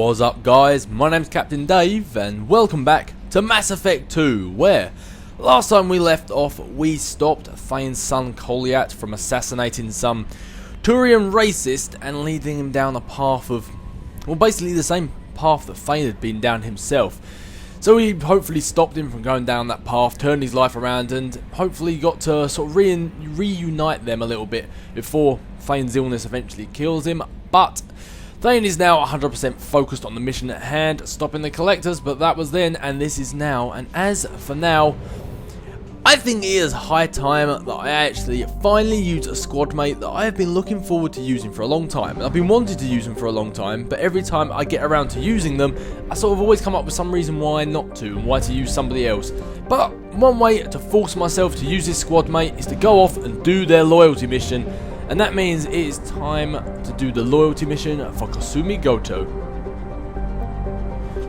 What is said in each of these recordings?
What's up guys, my name's Captain Dave and welcome back to Mass Effect 2, where last time we left off we stopped Thane's son Koliat from assassinating some Turian racist and leading him down a path of, well, basically the same path that Thane had been down himself. So we hopefully stopped him from going down that path, turned his life around, and hopefully got to sort of reunite them a little bit before Thane's illness eventually kills him. But Thane is now 100% focused on the mission at hand, stopping the collectors, but that was then and this is now. And as for now, I think it is high time that I actually finally use a squad mate that I have been looking forward to using for a long time. And I've been wanting to use them for a long time, but every time I get around to using them, I sort of always come up with some reason why not to, and why to use somebody else. But one way to force myself to use this squad mate is to go off and do their loyalty mission. And that means it is time to do the loyalty mission for Kasumi Goto.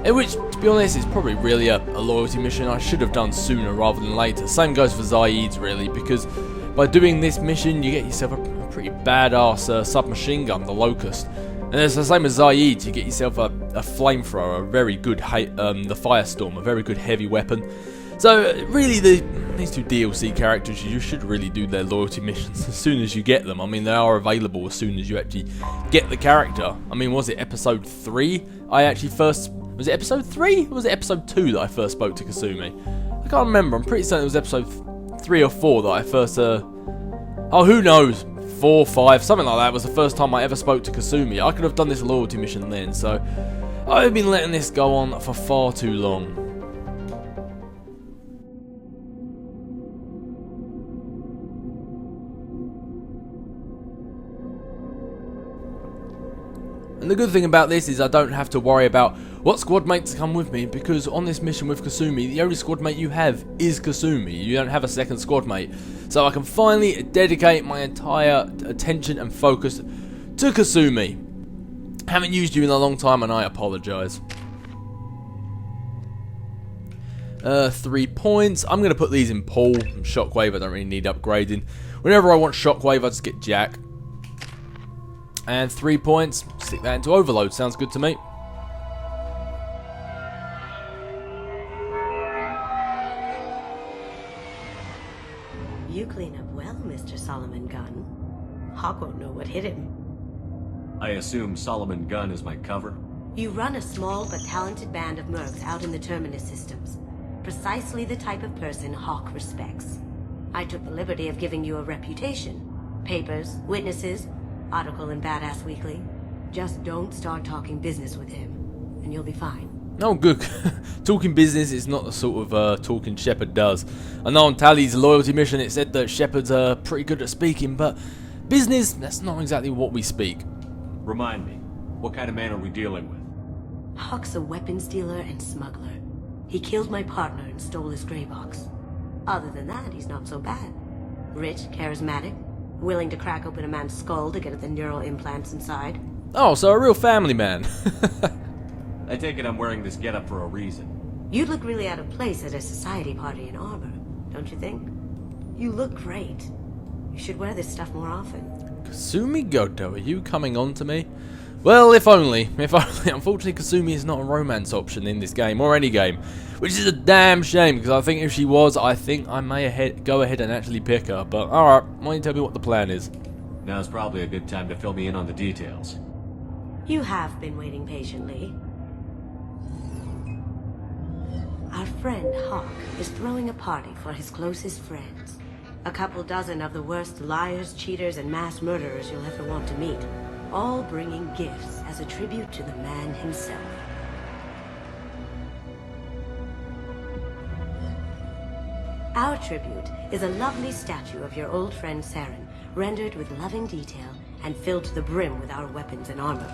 In which, to be honest, is probably really a loyalty mission I should have done sooner rather than later. Same goes for Zaid's really, because by doing this mission you get yourself a pretty badass submachine gun, the Locust. And it's the same as Zaid's, you get yourself a flamethrower, a very good, the Firestorm, a very good heavy weapon. So really these two DLC characters, you should really do their loyalty missions as soon as you get them. I mean, they are available as soon as you actually get the character. I mean, was it episode 3? Was it episode 3? Or was it episode 2 that I first spoke to Kasumi? I can't remember, I'm pretty certain it was episode 3 or 4 that I first, oh, who knows, 4, 5, something like that was the first time I ever spoke to Kasumi. I could have done this loyalty mission then, so I've been letting this go on for far too long. And the good thing about this is I don't have to worry about what squad mates come with me, because on this mission with Kasumi, the only squad mate you have is Kasumi. You don't have a second squad mate. So I can finally dedicate my entire attention and focus to Kasumi. Haven't used you in a long time and I apologise. 3 points. I'm going to put these in Paul. Shockwave I don't really need upgrading. Whenever I want Shockwave I just get Jack. And 3 points, stick that into Overload, sounds good to me. You clean up well, Mr. Solomon Gunn. Hawk won't know what hit him. I assume Solomon Gunn is my cover? You run a small but talented band of mercs out in the Terminus systems. Precisely the type of person Hawk respects. I took the liberty of giving you a reputation. Papers, witnesses, article in Badass Weekly. Just don't start talking business with him, and you'll be fine. Oh, good. Talking business is not the sort of talking Shepard does. I know on Tally's loyalty mission it said that Shepard's pretty good at speaking, but business, that's not exactly what we speak. Remind me, what kind of man are we dealing with? Hawk's a weapons dealer and smuggler. He killed my partner and stole his grey box. Other than that, he's not so bad. Rich, charismatic, willing to crack open a man's skull to get at the neural implants inside. Oh, so a real family man. I take it I'm wearing this getup for a reason. You'd look really out of place at a society party in armor, don't you think? You look great. You should wear this stuff more often. Kasumi Goto, are you coming on to me? Well, if only. Unfortunately, Kasumi is not a romance option in this game, or any game. Which is a damn shame, because I think if she was, I think I may go ahead and actually pick her. But alright, why don't you tell me what the plan is? Now's probably a good time to fill me in on the details. You have been waiting patiently. Our friend Hawk is throwing a party for his closest friends. A couple dozen of the worst liars, cheaters, and mass murderers you'll ever want to meet. All bringing gifts as a tribute to the man himself. Our tribute is a lovely statue of your old friend Saren, rendered with loving detail and filled to the brim with our weapons and armor.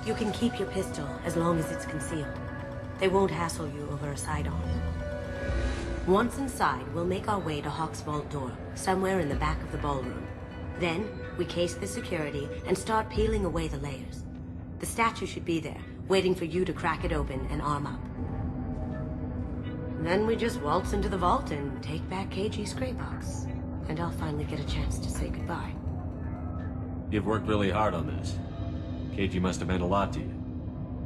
You can keep your pistol as long as it's concealed. They won't hassle you over a sidearm. Once inside, we'll make our way to Hawk's vault door, somewhere in the back of the ballroom. Then, we case the security and start peeling away the layers. The statue should be there, waiting for you to crack it open and arm up. Then we just waltz into the vault and take back KG's gray box. And I'll finally get a chance to say goodbye. You've worked really hard on this. KG must have meant a lot to you.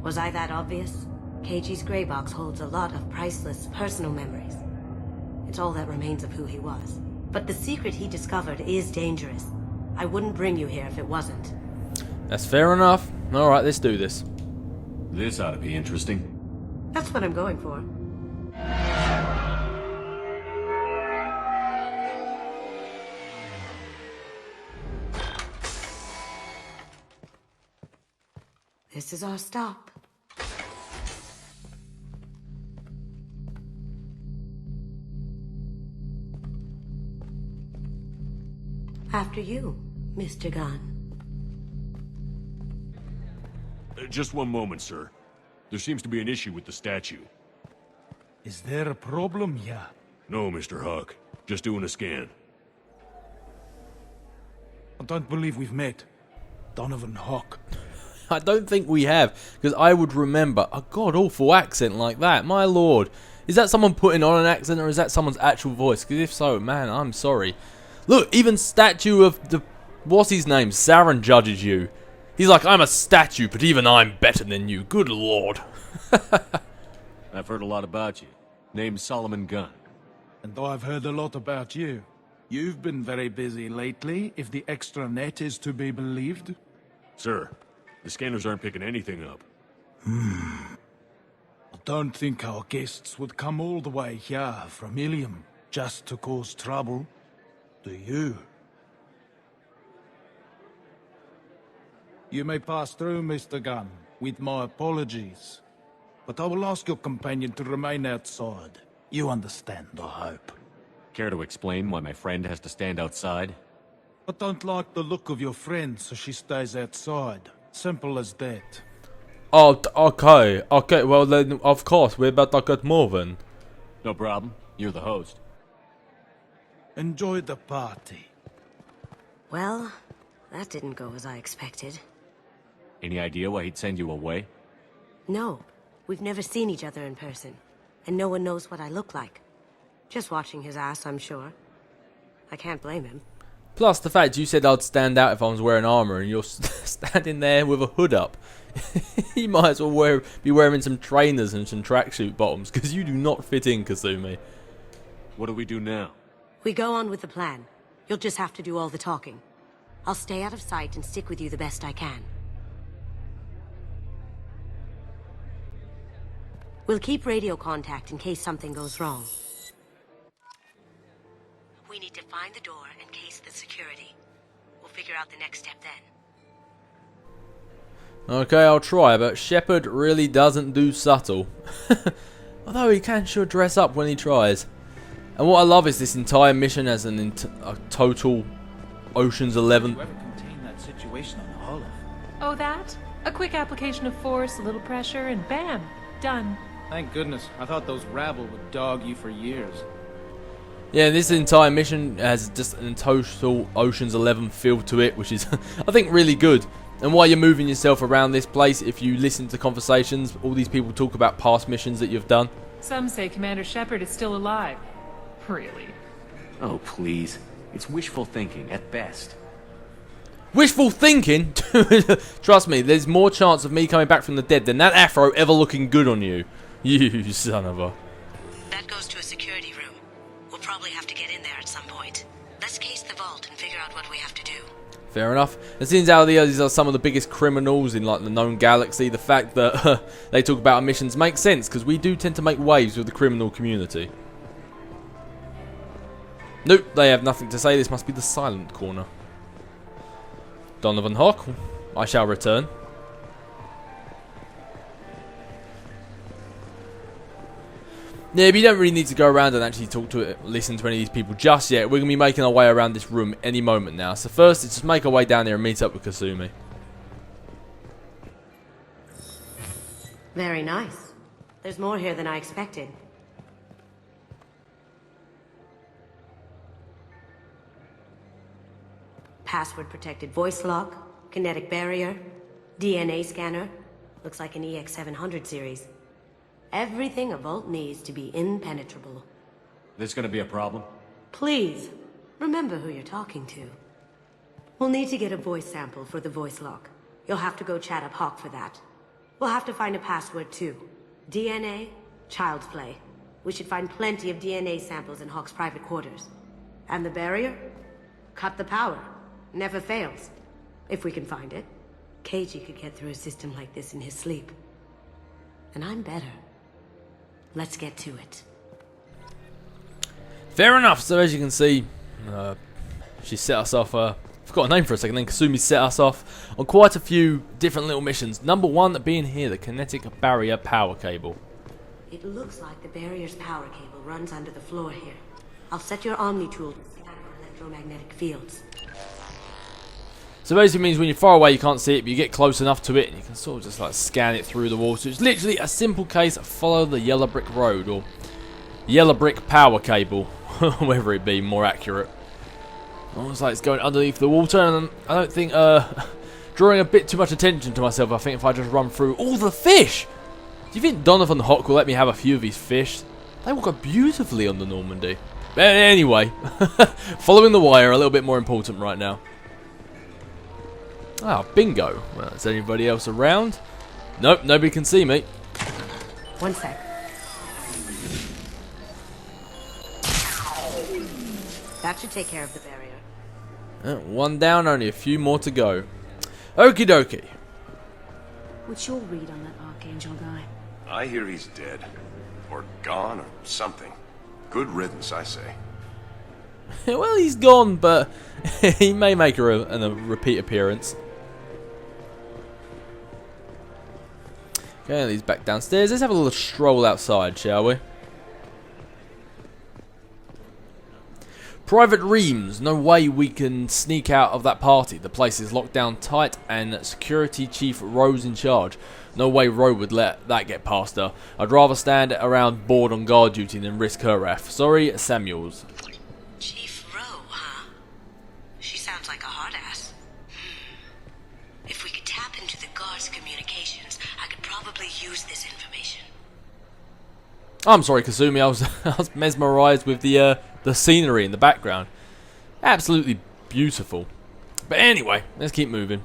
Was I that obvious? KG's gray box holds a lot of priceless personal memories. It's all that remains of who he was. But the secret he discovered is dangerous. I wouldn't bring you here if it wasn't. That's fair enough. Alright, let's do this. This ought to be interesting. That's what I'm going for. This is our stop. After you, Mr. Gunn. Just one moment, sir. There seems to be an issue with the statue. Is there a problem here? No, Mr. Huck. Just doing a scan. I don't believe we've met. Donovan Hawk. I don't think we have, because I would remember a god-awful accent like that. My lord. Is that someone putting on an accent, or is that someone's actual voice? Because if so, man, I'm sorry. Look, even statue of the... What's his name? Saren judges you. He's like, I'm a statue, but even I'm better than you. Good lord. I've heard a lot about you. Name's Solomon Gunn. And I've heard a lot about you. You've been very busy lately, if the extra net is to be believed. Sir, the scanners aren't picking anything up. I don't think our guests would come all the way here from Ilium just to cause trouble. Do you? You may pass through, Mr. Gunn, with my apologies. But I will ask your companion to remain outside. You understand, I hope. Care to explain why my friend has to stand outside? I don't like the look of your friend, so she stays outside. Simple as that. Oh, okay. Okay, well then, of course, we're about to get moving. No problem. You're the host. Enjoy the party. Well, that didn't go as I expected. Any idea why he'd send you away? No, we've never seen each other in person, and no one knows what I look like. Just watching his ass, I'm sure. I can't blame him. Plus, the fact you said I'd stand out if I was wearing armor, and you're standing there with a hood up. You might as well be wearing some trainers and some tracksuit bottoms, because you do not fit in, Kasumi. What do we do now? We go on with the plan. You'll just have to do all the talking. I'll stay out of sight and stick with you the best I can. We'll keep radio contact in case something goes wrong. We need to find the door and case the security. We'll figure out the next step then. Okay, I'll try, but Shepard really doesn't do subtle. Although he can sure dress up when he tries. And what I love is this entire mission as a total Ocean's 11. Whoever contained that situation on Olive. Oh, that? A quick application of force, a little pressure, and bam! Done. Thank goodness. I thought those rabble would dog you for years. Yeah, this entire mission has just a total Ocean's 11 feel to it, which is, I think, really good. And while you're moving yourself around this place, if you listen to conversations, all these people talk about past missions that you've done. Some say Commander Shepard is still alive. Really? Oh, please. It's wishful thinking, at best. Wishful thinking? Trust me, there's more chance of me coming back from the dead than that afro ever looking good on you. You son of a... That goes to a security room. We'll probably have to get in there at some point. Let's case the vault and figure out what we have to do. Fair enough. It seems out these are some of the biggest criminals in like the known galaxy. The fact that they talk about our missions makes sense, because we do tend to make waves with the criminal community. Nope, they have nothing to say. This must be the silent corner. Donovan Hawk, I shall return. Yeah, but you don't really need to go around and actually talk to it, listen to any of these people just yet. We're going to be making our way around this room any moment now. So first, let's just make our way down there and meet up with Kasumi. Very nice. There's more here than I expected. Password-protected voice lock, kinetic barrier, DNA scanner. Looks like an EX700 series. Everything a vault needs to be impenetrable. This gonna be a problem? Please, remember who you're talking to. We'll need to get a voice sample for the voice lock. You'll have to go chat up Hawk for that. We'll have to find a password too. DNA, child's play. We should find plenty of DNA samples in Hawk's private quarters. And the barrier? Cut the power. Never fails. If we can find it. KG could get through a system like this in his sleep. And I'm better. Let's get to it. Fair enough. So as you can see, she set us off. Forgot her name for a second. Then Kasumi set us off on quite a few different little missions. Number one being here, the kinetic barrier power cable. It looks like the barrier's power cable runs under the floor here. I'll set your Omni tool to scan for electromagnetic fields. So basically means when you're far away you can't see it, but you get close enough to it and you can sort of just like scan it through the wall. So it's literally a simple case of follow the yellow brick road, or yellow brick power cable, whether it be more accurate. Almost like it's going underneath the water, and I don't think, drawing a bit too much attention to myself, I think if I just run through all the fish. Do you think Donovan Hawk will let me have a few of his fish? They will go beautifully on the Normandy. But anyway, following the wire, a little bit more important right now. Ah, bingo. Well, is anybody else around? Nope, nobody can see me. One sec. That should take care of the barrier. One down, only a few more to go. Okie dokie. What's your read on that Archangel guy? I hear he's dead. Or gone, or something. Good riddance, I say. Well, he's gone, but he may make a repeat appearance. Okay, he's back downstairs. Let's have a little stroll outside, shall we? Private Reams, no way we can sneak out of that party. The place is locked down tight and Security Chief Rowe's in charge. No way Rowe would let that get past her. I'd rather stand around bored on guard duty than risk her wrath. Sorry, Samuels. Chief Rowe, huh? She sounds like a hard ass. If we could tap into the guard's communications, I could probably use this information. I'm sorry, Kasumi. I was mesmerised with the scenery in the background. Absolutely beautiful. But anyway, let's keep moving.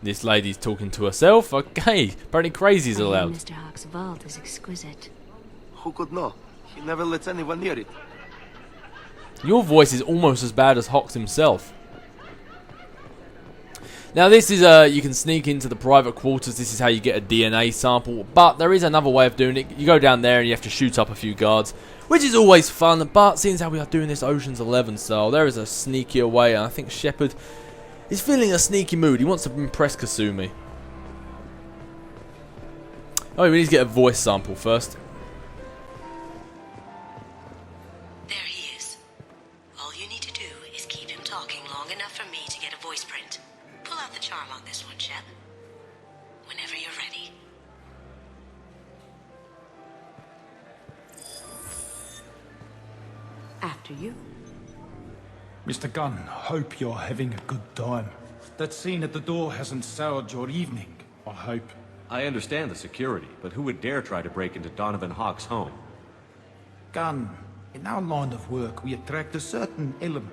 This lady's talking to herself. Okay, apparently crazy's allowed. Mr. Hawk's vault is exquisite. Who could know? He never lets anyone near it. Your voice is almost as bad as Hawk's himself. Now this is you can sneak into the private quarters. This is how you get a DNA sample. But there is another way of doing it. You go down there and you have to shoot up a few guards, which is always fun. But seeing as how we are doing this Ocean's 11 style, there is a sneakier way. And I think Shepard is feeling a sneaky mood. He wants to impress Kasumi. Oh, we need to get a voice sample first. There he is. All you need to do is keep him talking long enough for me to get a voice print. Pull out the charm on this one, Shep. Whenever you're ready. After you. Mr. Gunn, hope you're having a good time. That scene at the door hasn't soured your evening, I hope. I understand the security, but who would dare try to break into Donovan Hawk's home? Gunn, in our line of work, we attract a certain element.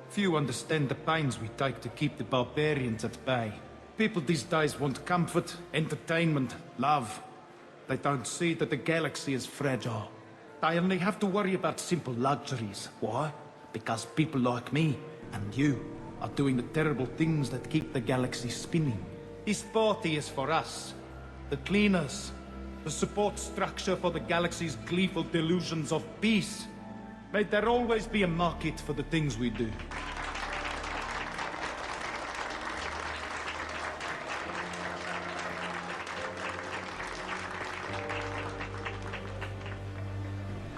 Few understand the pains we take to keep the barbarians at bay. People these days want comfort, entertainment, love. They don't see that the galaxy is fragile. They only have to worry about simple luxuries. Why? Because people like me and you are doing the terrible things that keep the galaxy spinning. This party is for us, the cleaners, the support structure for the galaxy's gleeful delusions of peace. May there always be a market for the things we do.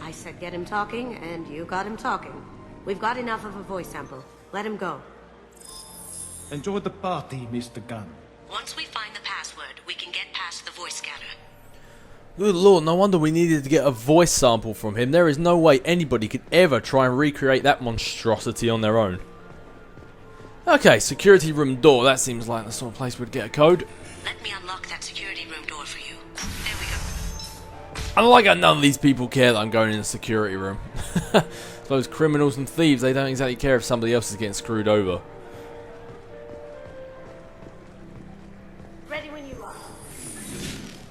I said get him talking, and you got him talking. We've got enough of a voice sample. Let him go. Enjoy the party, Mr. Gunn. Once we find the password, we can get past the voice scanner. Good lord, no wonder we needed to get a voice sample from him. There is no way anybody could ever try and recreate that monstrosity on their own. Okay, security room door. That seems like the sort of place we'd get a code. Let me unlock that security room door for you. There we go. I like how none of these people care that I'm going in the security room. Those criminals and thieves, they don't exactly care if somebody else is getting screwed over.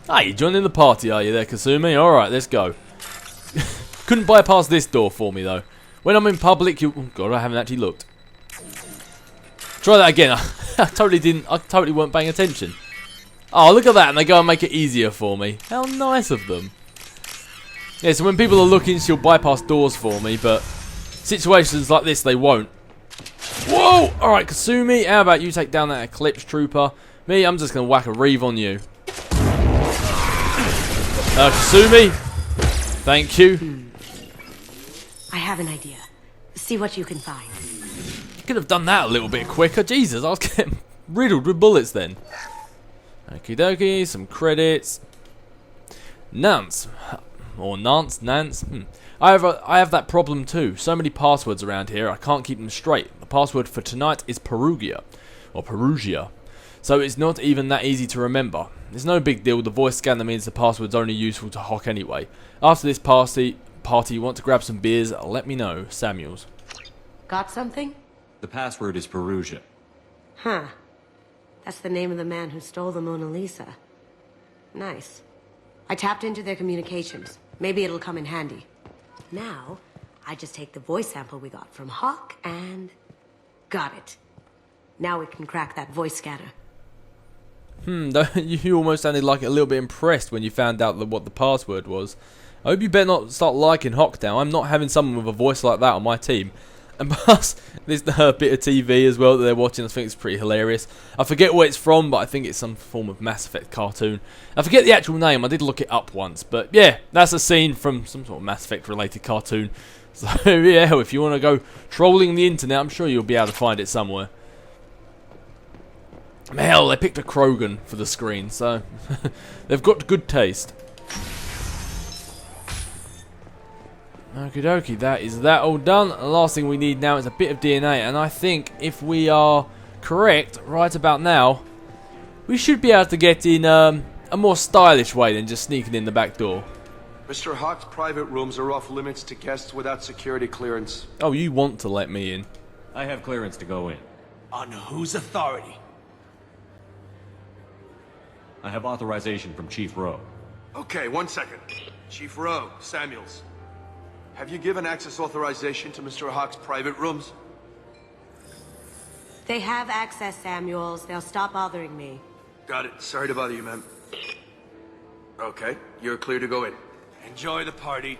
Ah, you joining the party, are you there, Kasumi? Alright, let's go. Couldn't bypass this door for me, though. When I'm in public, you... Oh, God, I haven't actually looked. Try that again. I totally weren't paying attention. Oh, look at that, and they go and make it easier for me. How nice of them. Yeah, so when people are looking, she'll bypass doors for me, but situations like this, they won't. Whoa! Alright, Kasumi, how about you take down that Eclipse Trooper? Me, I'm just going to whack a Reeve on you. Kasumi, thank you. I have an idea. See what you can find. You could have done that a little bit quicker. Jesus, I was getting riddled with bullets then. Okie dokie, some credits. Nance. Or Nance. I have that problem too. So many passwords around here, I can't keep them straight. The password for tonight is Perugia. Or Perugia. So it's not even that easy to remember. It's no big deal, the voice scanner means the password's only useful to Hock anyway. After this party you want to grab some beers, let me know. Samuels. Got something? The password is Perugia. Huh. That's the name of the man who stole the Mona Lisa. Nice. I tapped into their communications. Maybe it'll come in handy. Now, I just take the voice sample we got from Hawk and... got it. Now we can crack that voice scanner. You almost sounded like a little bit impressed when you found out what the password was. I hope you better not start liking Hawk now. I'm not having someone with a voice like that on my team. And plus, there's a bit of TV as well that they're watching. I think it's pretty hilarious. I forget where it's from, but I think it's some form of Mass Effect cartoon. I forget the actual name. I did look it up once. But yeah, that's a scene from some sort of Mass Effect related cartoon. So yeah, if you want to go trolling the internet, I'm sure you'll be able to find it somewhere. Hell, they picked a Krogan for the screen, so they've got good taste. Okie dokie, that is that all done. The last thing we need now is a bit of DNA, and I think if we are correct right about now, we should be able to get in a more stylish way than just sneaking in the back door. Mr. Hawk's private rooms are off limits to guests without security clearance. Oh, you want to let me in? I have clearance to go in. On whose authority? I have authorization from Chief Rowe. Okay, 1 second. Chief Rowe, Samuels. Have you given access authorization to Mr. Hawk's private rooms? They have access, Samuels. They'll stop bothering me. Got it. Sorry to bother you, ma'am. Okay, you're clear to go in. Enjoy the party.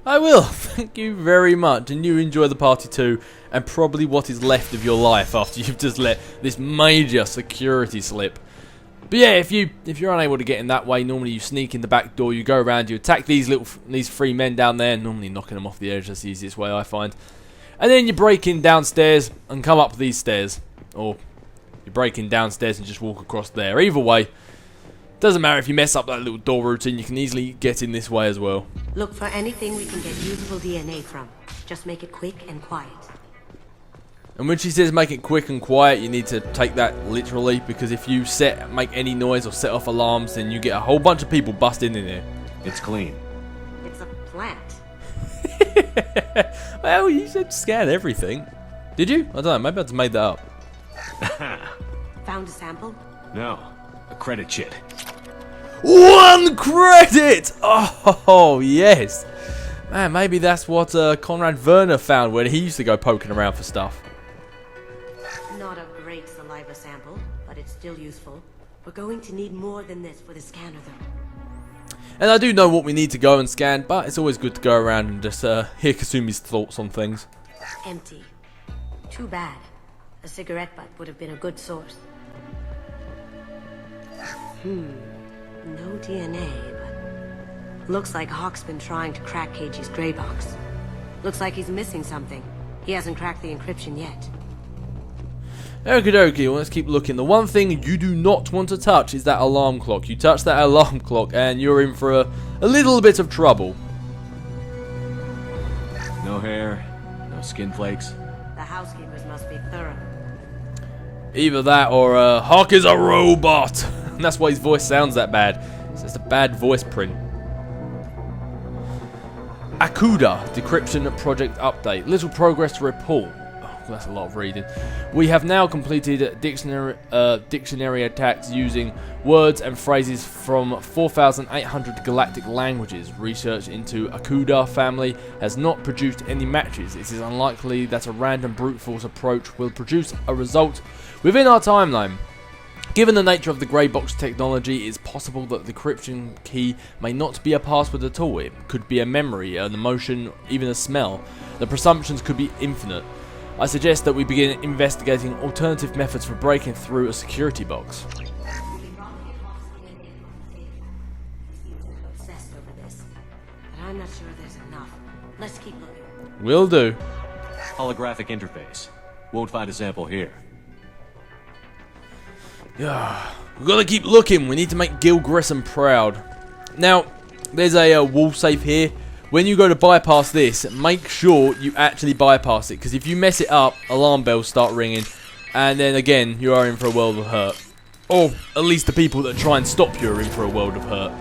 I will. Thank you very much. And you enjoy the party too. And probably what is left of your life after you've just let this major security slip. But yeah, if you're unable to get in that way, normally you sneak in the back door, you go around, you attack these three men down there, normally knocking them off the edge. That's the easiest way I find. And then you break in downstairs and come up these stairs. Or you break in downstairs and just walk across there. Either way, doesn't matter if you mess up that little door routine, you can easily get in this way as well. Look for anything we can get usable DNA from. Just make it quick and quiet. And when she says make it quick and quiet, you need to take that literally, because if you make any noise or set off alarms, then you get a whole bunch of people busting in here. It's clean. It's a plant. Well, you said scan everything. Did you? I don't know, maybe I just made that up. Found a sample? No, a credit chit. 1 credit! Oh, yes. Man, maybe that's what Conrad Werner found when he used to go poking around for stuff. Not a great saliva sample, but it's still useful. We're going to need more than this for the scanner, though. And I do know what we need to go and scan, but it's always good to go around and just hear Kasumi's thoughts on things. Empty. Too bad. A cigarette butt would have been a good source. No DNA, but... looks like Hawk's been trying to crack KG's gray box. Looks like he's missing something. He hasn't cracked the encryption yet. Okie dokie, well, let's keep looking. The one thing you do not want to touch is that alarm clock. You touch that alarm clock and you're in for a little bit of trouble. No hair, no skin flakes. The housekeepers must be thorough. Either that or Hawk is a robot. And that's why his voice sounds that bad. It's just a bad voice print. Akuda, decryption project update. Little progress to report. That's a lot of reading. We have now completed dictionary attacks using words and phrases from 4,800 galactic languages. Research into Akuda family has not produced any matches. It is unlikely that a random brute force approach will produce a result within our timeline. Given the nature of the grey box technology, it is possible that the decryption key may not be a password at all. It could be a memory, an emotion, even a smell. The presumptions could be infinite. I suggest that we begin investigating alternative methods for breaking through a security box. Obsessed over this, but I'm not sure there's enough. Let's keep looking. Will do. Holographic interface. Won't find a sample here. Yeah, we've got to keep looking. We need to make Gil Grissom proud. Now, there's a wall safe here. When you go to bypass this, make sure you actually bypass it, because if you mess it up, alarm bells start ringing, and then again, you are in for a world of hurt. Or at least the people that try and stop you are in for a world of hurt.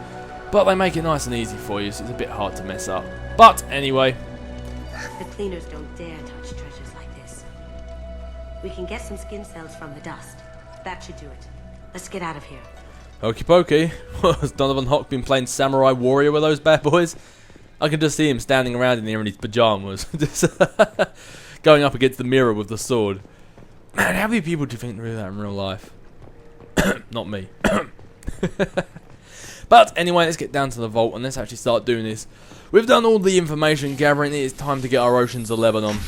But they make it nice and easy for you, so it's a bit hard to mess up. But anyway. The cleaners don't dare touch treasures like this. We can get some skin cells from the dust. That should do it. Let's get out of here. Okie pokey. Has Donovan Hock been playing Samurai Warrior with those bad boys? I can just see him standing around in here in his pajamas. Just going up against the mirror with the sword. Man, how many people do you think do that in real life? Not me. But anyway, let's get down to the vault and let's actually start doing this. We've done all the information gathering. It is time to get our Ocean's 11 on.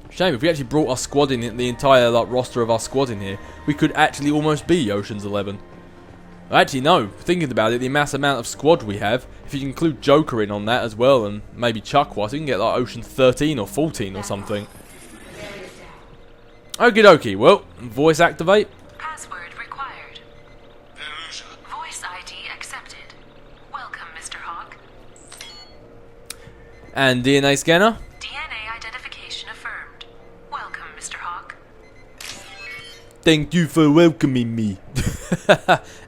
Shame, if we actually brought our squad in, the entire roster of our squad in here, we could actually almost be Ocean's 11. Actually, no. Thinking about it, the mass amount of squad we have, if you include Joker in on that as well, and maybe Chuck was, we can get like Ocean 13 or 14 or something. Okie dokie. Well, voice activate. Password required. Voice ID accepted. Welcome, Mr. Hawk. And DNA scanner. DNA identification affirmed. Welcome, Mr. Hawk. Thank you for welcoming me.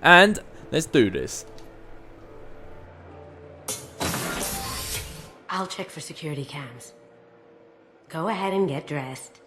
And let's do this. I'll check for security cams. Go ahead and get dressed.